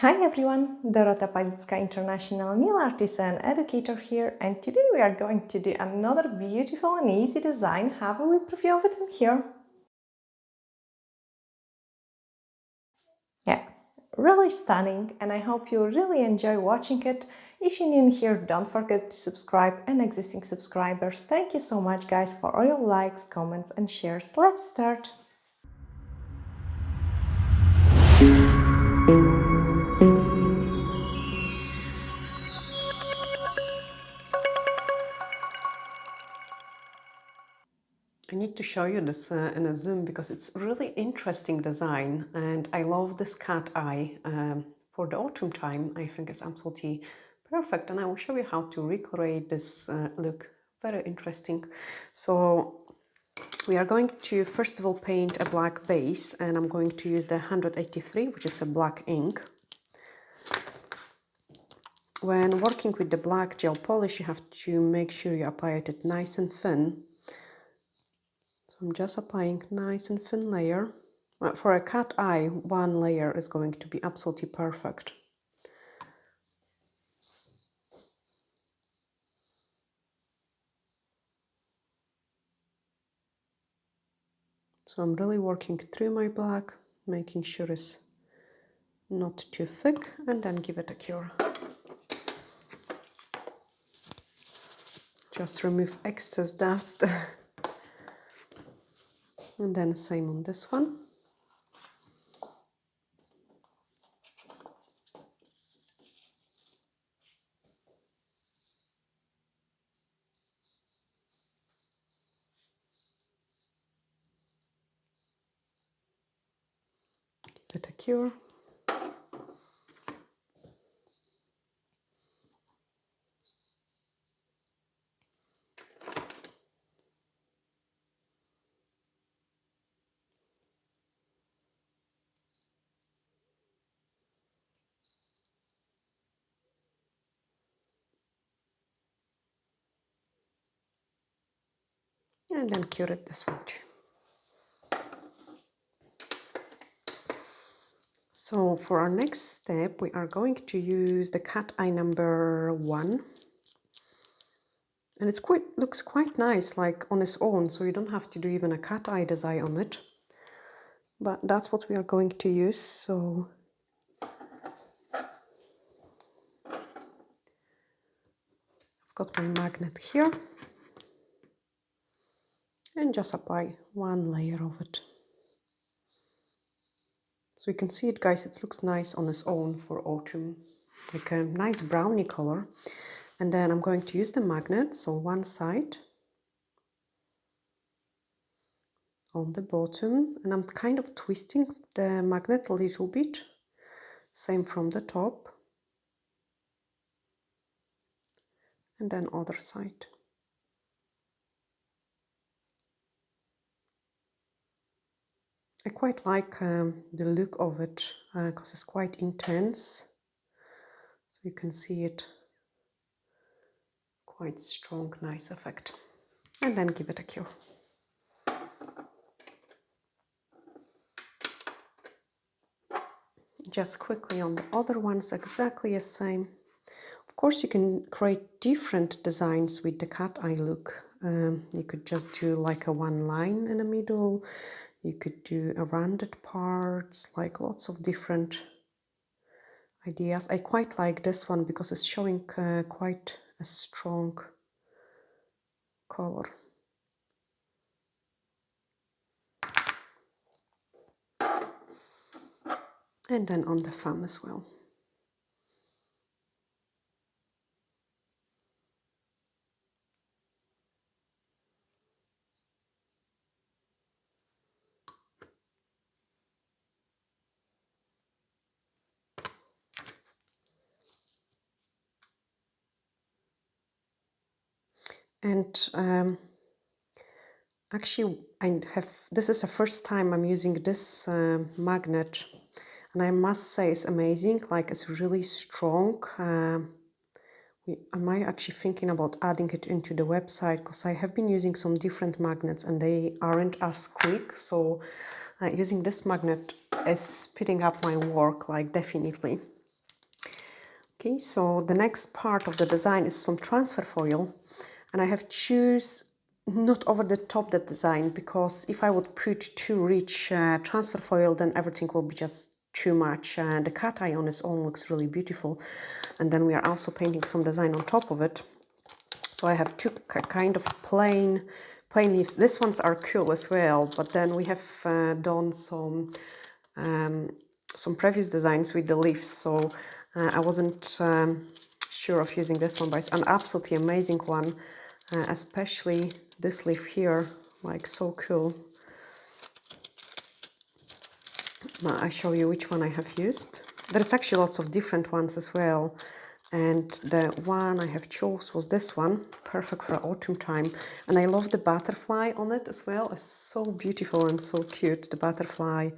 Hi everyone, Dorota Palicka, International Nail Artist and Educator here, and today we are going to do another beautiful and easy design. Have a wee preview of it in here. Yeah, really stunning, and I hope you really enjoy watching it. If you're new in here, don't forget to subscribe, and existing subscribers, thank you so much guys for all your likes, comments and shares. Let's start. I need to show you this in a zoom because it's really interesting design, and I love this cat eye for the autumn time. I think it's absolutely perfect, and I will show you how to recreate this look. Very interesting. So we are going to first of all paint a black base, and I'm going to use the 183, which is a black ink. When working with the black gel polish, you have to make sure you apply it nice and thin. So I'm just applying nice and thin layer. For a cat eye, one layer is going to be absolutely perfect. So I'm really working through my black, making sure it's not too thick, and then give it a cure. Just remove excess dust. And then same on this one. Give it a cure. And then cure it this one too. So for our next step, we are going to use the cat eye number 1. And looks quite nice, like on its own, so you don't have to do even a cat eye design on it. But that's what we are going to use, so I've got my magnet here. And just apply one layer of it. So you can see it, guys, it looks nice on its own for autumn, like a nice brownie color. And then I'm going to use the magnet, so one side on the bottom, and I'm kind of twisting the magnet a little bit, same from the top, and then other side. I quite like the look of it because it's quite intense, so you can see it, quite strong, nice effect. And then give it a cure. Just quickly on the other ones, exactly the same. Of course, you can create different designs with the cat eye look. You could just do like a one line in the middle. You could do a rounded parts, like lots of different ideas. I quite like this one because it's showing quite a strong color. And then on the thumb as well. And actually, this is the first time I'm using this magnet, and I must say it's amazing. Like, it's really strong. Am I actually thinking about adding it into the website, because I have been using some different magnets and they aren't as quick. So using this magnet is speeding up my work, like, definitely. Okay, so the next part of the design is some transfer foil, and I have choose not over the top the design, because if I would put too rich transfer foil, then everything will be just too much. The cat eye on its own looks really beautiful, and then we are also painting some design on top of it. So I have two kind of plain leaves. These ones are cool as well, but then we have done some previous designs with the leaves, so I wasn't sure of using this one, but it's an absolutely amazing one, especially this leaf here, like so cool. Now I show you which one I have used. There's actually lots of different ones as well, and the one I have chose was this one, perfect for autumn time. And I love the butterfly on it as well. It's so beautiful and so cute, the butterfly.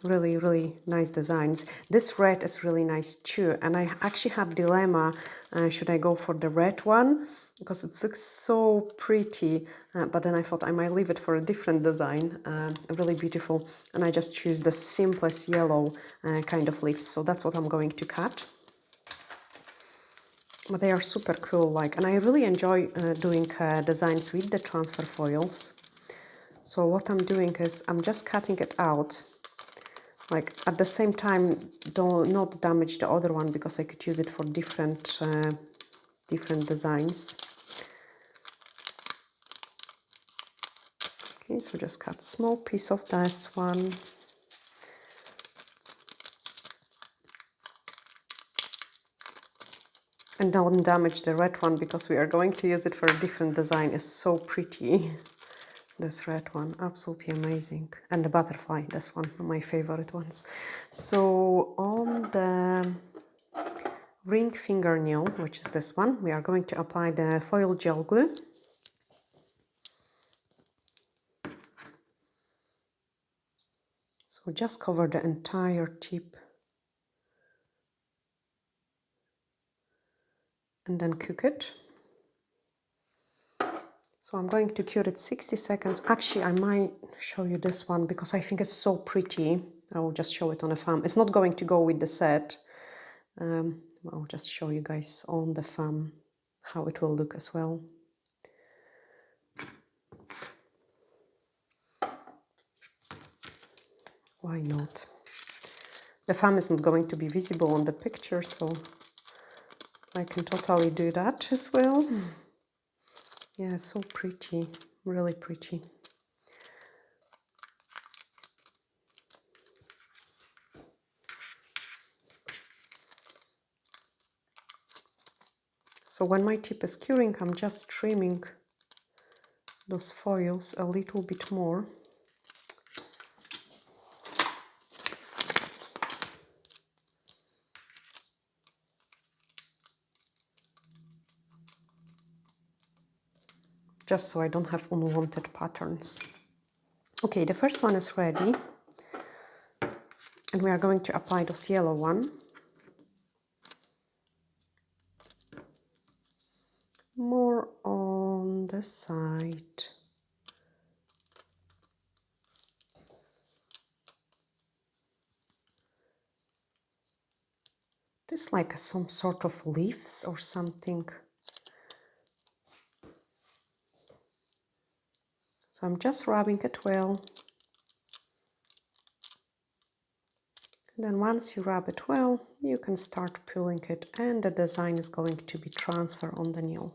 Really, really nice designs. This red is really nice too, and I actually had dilemma, should I go for the red one, because it looks so pretty, but then I thought I might leave it for a different design. Really beautiful, and I just choose the simplest yellow kind of leaves, so that's what I'm going to cut. But they are super cool, like, and I really enjoy doing designs with the transfer foils. So what I'm doing is I'm just cutting it out, like at the same time, don't not damage the other one, because I could use it for different designs. Okay, so just cut small piece of this one. And don't damage the red one, because we are going to use it for a different design. It's so pretty. This red one, absolutely amazing. And the butterfly, this one, my favorite ones. So on the ring fingernail, which is this one, we are going to apply the foil gel glue. So just cover the entire tip. And then cook it. So I'm going to cure it 60 seconds. Actually, I might show you this one because I think it's so pretty. I will just show it on a thumb. It's not going to go with the set. I'll just show you guys on the thumb how it will look as well. Why not? The thumb is not going to be visible on the picture, so I can totally do that as well. Yeah, so pretty, really pretty. So when my tip is curing, I'm just trimming those foils a little bit more. Just so I don't have unwanted patterns. Okay, the first one is ready. And we are going to apply this yellow one. More on the side. This is like some sort of leaves or something. So I'm just rubbing it well. And then once you rub it well, you can start pulling it, and the design is going to be transferred on the nail.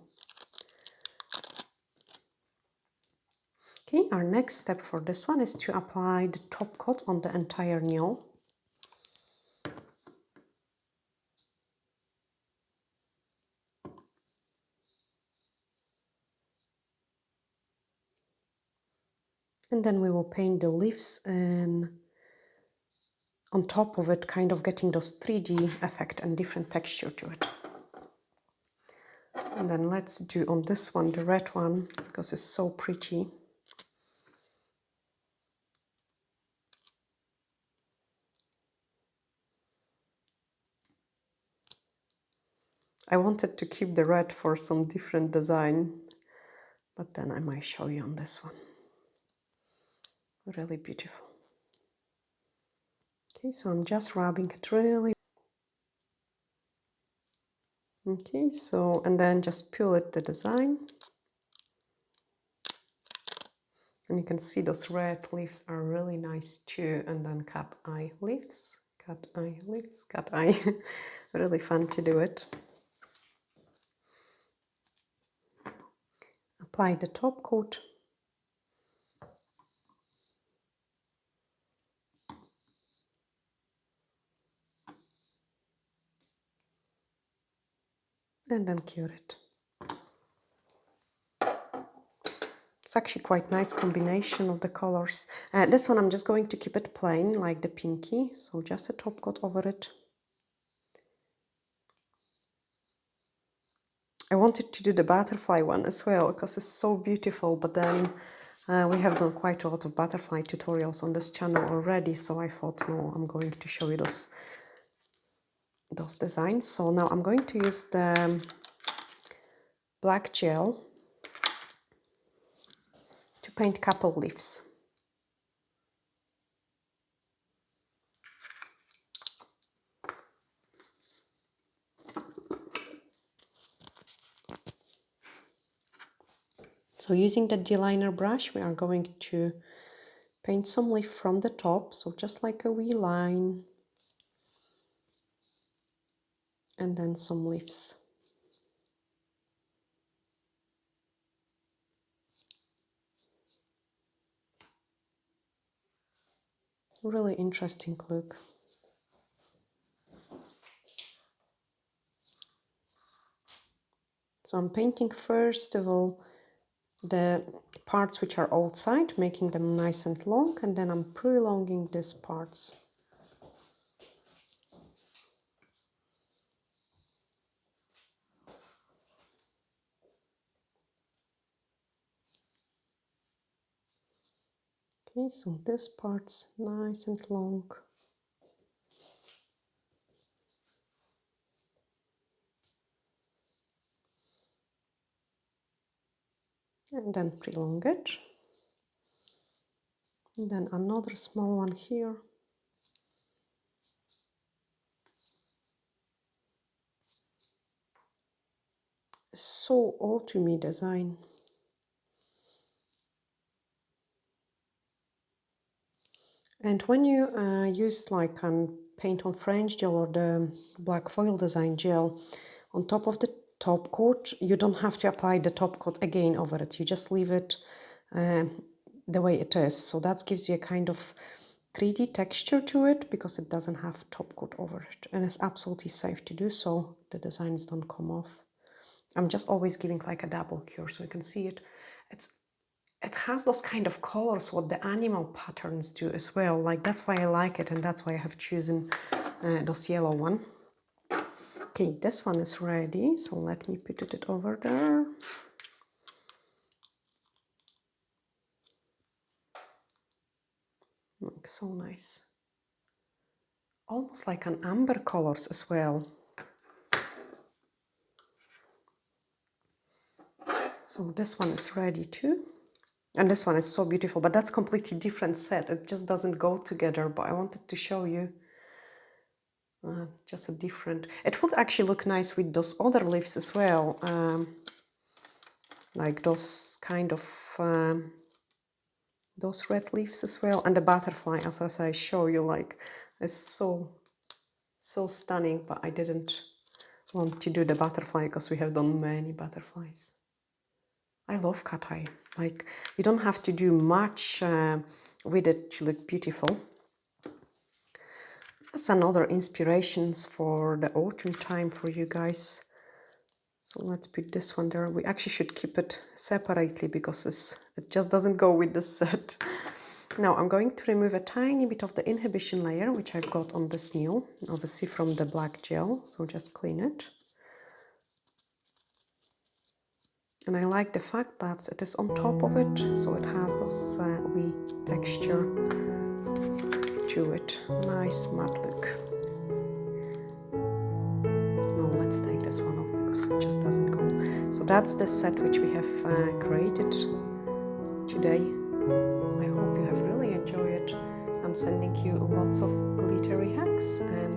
Okay, our next step for this one is to apply the top coat on the entire nail. And then we will paint the leaves and on top of it, kind of getting those 3D effect and different texture to it. And then let's do on this one, the red one, because it's so pretty. I wanted to keep the red for some different design, but then I might show you on this one. Really beautiful. Okay, so I'm just rubbing it really. Okay, so, and then just pull it the design. And you can see those red leaves are really nice too. And then cat eye leaves, cat eye leaves, cat eye. Really fun to do it. Apply the top coat. And then cure it. It's actually quite nice combination of the colors. This one I'm just going to keep it plain, like the pinky, so just a top coat over it. I wanted to do the butterfly one as well because it's so beautiful, but then we have done quite a lot of butterfly tutorials on this channel already, so I thought, no, I'm going to show you those designs. So now I'm going to use the black gel to paint couple leaves. So using the D-liner brush, we are going to paint some leaf from the top, so just like a wee line, and then some leaves. Really interesting look. So I'm painting first of all the parts which are outside, making them nice and long, and then I'm prolonging these parts. Okay, so this part's nice and long. And then prolong it. And then another small one here. So autumny design. And when you use like paint on French gel or the black foil design gel on top of the top coat, you don't have to apply the top coat again over it. You just leave it the way it is. So that gives you a kind of 3D texture to it because it doesn't have top coat over it. And it's absolutely safe to do so. The designs don't come off. I'm just always giving like a double cure so you can see it. It has those kind of colors what the animal patterns do as well. Like that's why I like it, and that's why I have chosen this yellow one. Okay, this one is ready, so let me put it over there. Like so nice. Almost like an amber colors as well. So this one is ready too. And this one is so beautiful, but that's completely different set. It just doesn't go together, but I wanted to show you just a different. It would actually look nice with those other leaves as well. Like those kind of, those red leaves as well. And the butterfly, as I show you, like, is so stunning, but I didn't want to do the butterfly because we have done many butterflies. I love cat eye. Like, you don't have to do much with it to look beautiful. That's another inspirations for the autumn time for you guys. So let's put this one there. We actually should keep it separately because it just doesn't go with the set. Now I'm going to remove a tiny bit of the inhibition layer, which I've got on this nail, obviously from the black gel. So just clean it. And I like the fact that it is on top of it, so it has those wee texture to it. Nice matte look. Now let's take this one off because it just doesn't go. So that's the set which we have created today. I hope you have really enjoyed it. I'm sending you lots of glittery hacks and